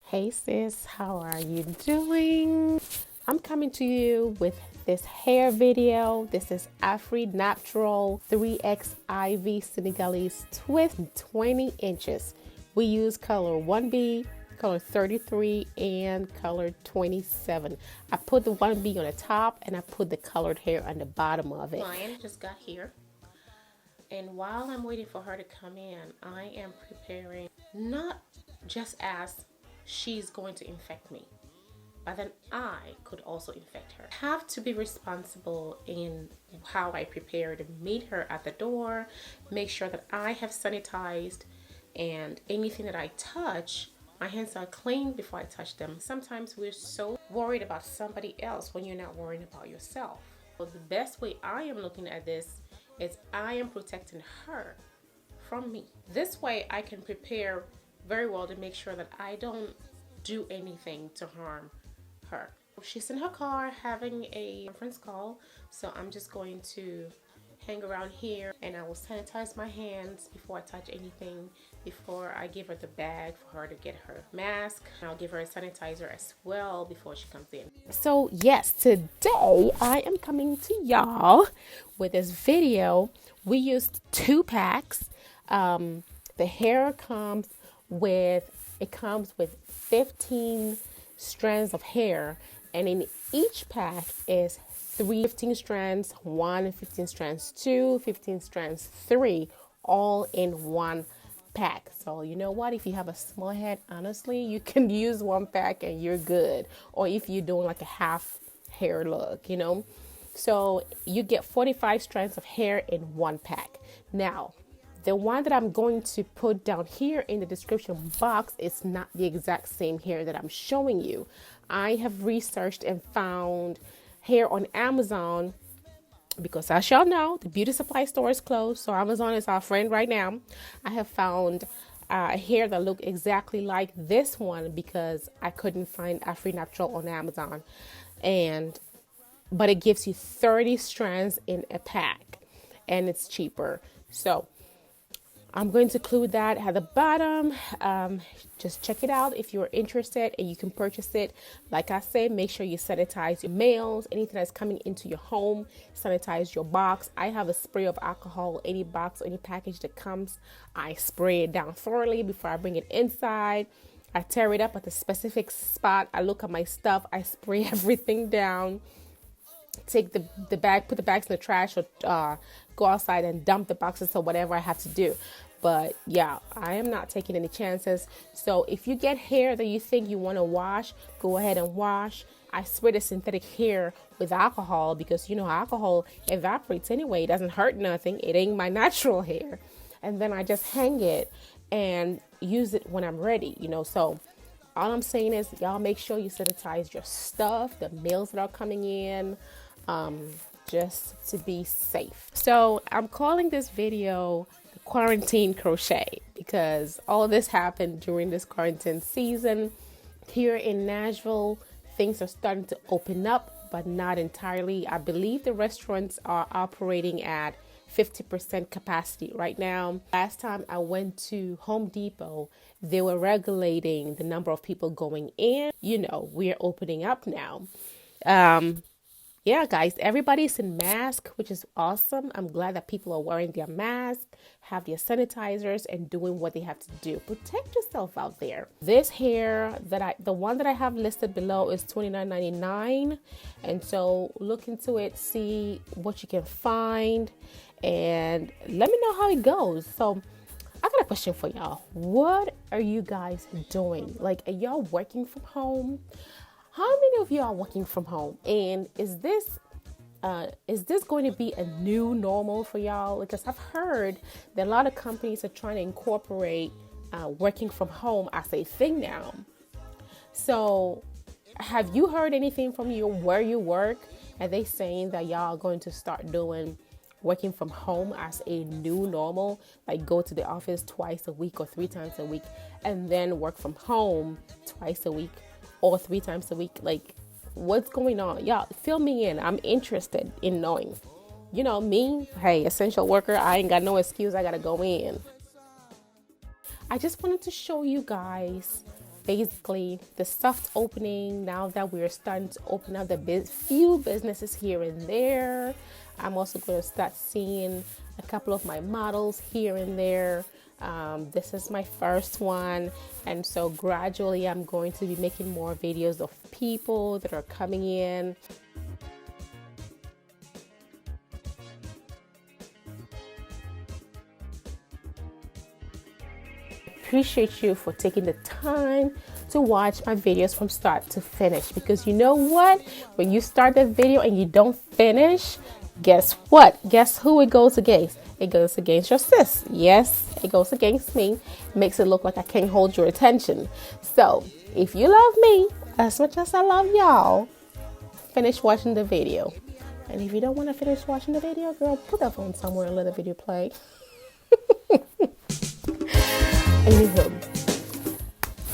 Hey sis, how are you doing? I'm coming to you with this hair video. This is Afri Naptural 3X IV Senegalese Twist 20 inches. We use color 1B, color 33, and color 27. I put the 1B on the top and I put the colored hair on the bottom of it. Client just got here. And while I'm waiting for her to come in, I am preparing not just as she's going to infect me, but then I could also infect her. I have to be responsible in how I prepare to meet her at the door, make sure that I have sanitized, and anything that I touch, my hands are clean before I touch them. Sometimes we're so worried about somebody else when you're not worrying about yourself. So the best way I am looking at this is I am protecting her from me. This way I can prepare very well to make sure that I don't do anything to harm her. She's in her car having a conference call, so I'm just going to hang around here and I will sanitize my hands before I touch anything, before I give her the bag for her to get her mask. I'll give her a sanitizer as well before she comes in. So yes, today I am coming to y'all with this video. We used 2 packs. The hair comes with 15 strands of hair, and in each pack is 15 strands 1 and 15 strands 2, 15 strands 3, all in one pack. So you know what, if you have a small head, honestly you can use 1 pack and you're good, or if you're doing like a half hair look, you know. So you get 45 strands of hair in 1 pack. Now the one that I'm going to put down here in the description box is not the exact same hair that I'm showing you. I have researched and found hair on Amazon because, as y'all know, the beauty supply store is closed, so Amazon is our friend right now. I have found hair that look exactly like this one because I couldn't find Afri Naptural on Amazon, but it gives you 30 strands in a pack and it's cheaper. So I'm going to include that at the bottom. Just check it out if you're interested and you can purchase it. Like I said, make sure you sanitize your mails, anything that's coming into your home, sanitize your box. I have a spray of alcohol, any box or any package that comes. I spray it down thoroughly before I bring it inside. I tear it up at the specific spot. I look at my stuff. I spray everything down. Take the bag, put the bags in the trash, or go outside and dump the boxes or whatever I have to do. But yeah, I am not taking any chances. So if you get hair that you think you want to wash, go ahead and wash. I spray the synthetic hair with alcohol because, you know, alcohol evaporates anyway. It doesn't hurt nothing. It ain't my natural hair. And then I just hang it and use it when I'm ready, you know. So all I'm saying is y'all make sure you sanitize your stuff, the mails that are coming in, just to be safe. So I'm calling this video the quarantine crochet because all of this happened during this quarantine season. Here in Nashville, things are starting to open up, but not entirely. I believe the restaurants are operating at 50% capacity right now. Last time I went to Home Depot, they were regulating the number of people going in. You know, we're opening up now. Yeah, guys, everybody's in mask, which is awesome. I'm glad that people are wearing their masks, have their sanitizers, and doing what they have to do. Protect yourself out there. This hair the one that I have listed below is $29.99, and so look into it, see what you can find, and let me know how it goes. So I got a question for y'all. What are you guys doing? Like, are y'all working from home? How many of you are working from home? And is this going to be a new normal for y'all? Because I've heard that a lot of companies are trying to incorporate working from home as a thing now. So have you heard anything from where you work? Are they saying that y'all are going to start doing working from home as a new normal? Like go to the office twice a week or 3 times a week and then work from home twice a week or 3 times a week? Like, what's going on? Y'all fill me in. I'm interested in knowing. You know me, hey, essential worker, I ain't got no excuse. I gotta go in. I just wanted to show you guys basically the soft opening. Now that we're starting to open up the few businesses here and there, I'm also going to start seeing a couple of my models here and there. This is my first one, and so gradually I'm going to be making more videos of people that are coming in. Appreciate you for taking the time to watch my videos from start to finish, because you know what, when you start the video and you don't finish, guess what? Guess who it goes against? It goes against your sis. Yes, it goes against me. It makes it look like I can't hold your attention. So if you love me as much as I love y'all, finish watching the video. And if you don't want to finish watching the video, girl, put that phone somewhere and let the video play. Anywho,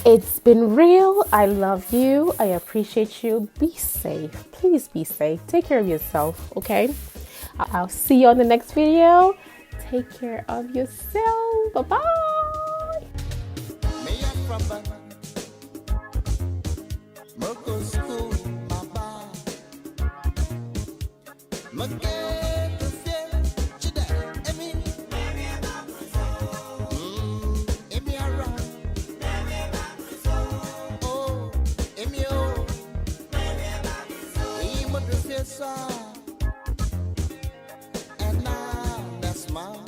it's been real. I love you. I appreciate you. Be safe. Please be safe. Take care of yourself, okay? I'll see you on the next video. Take care of yourself. Bye-bye. And now that's mine.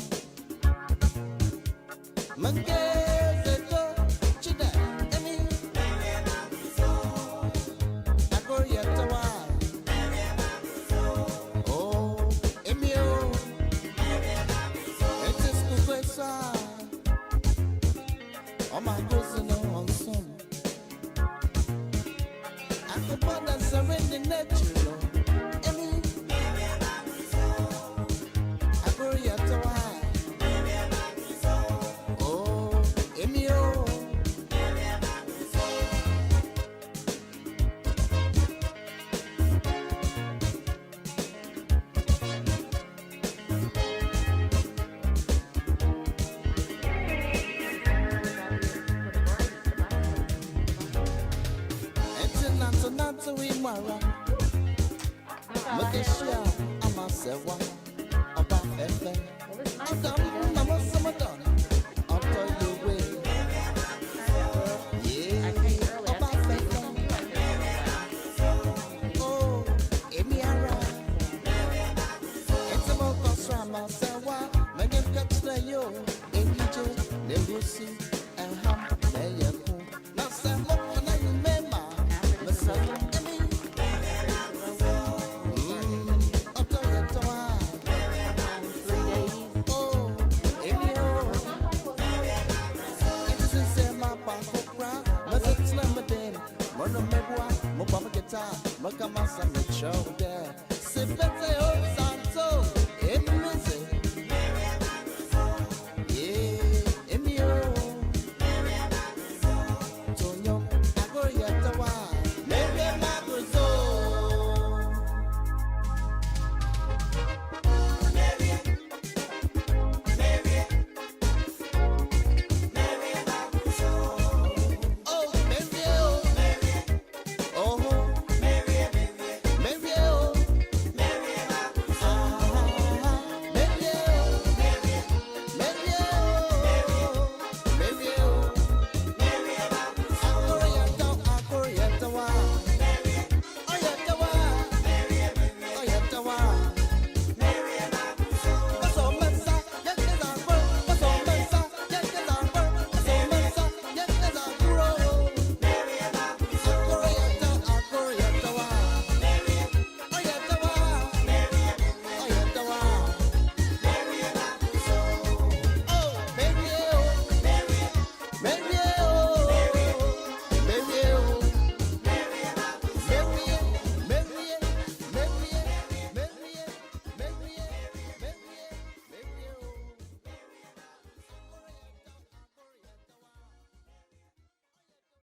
Mo papa get time, mo come on some show there.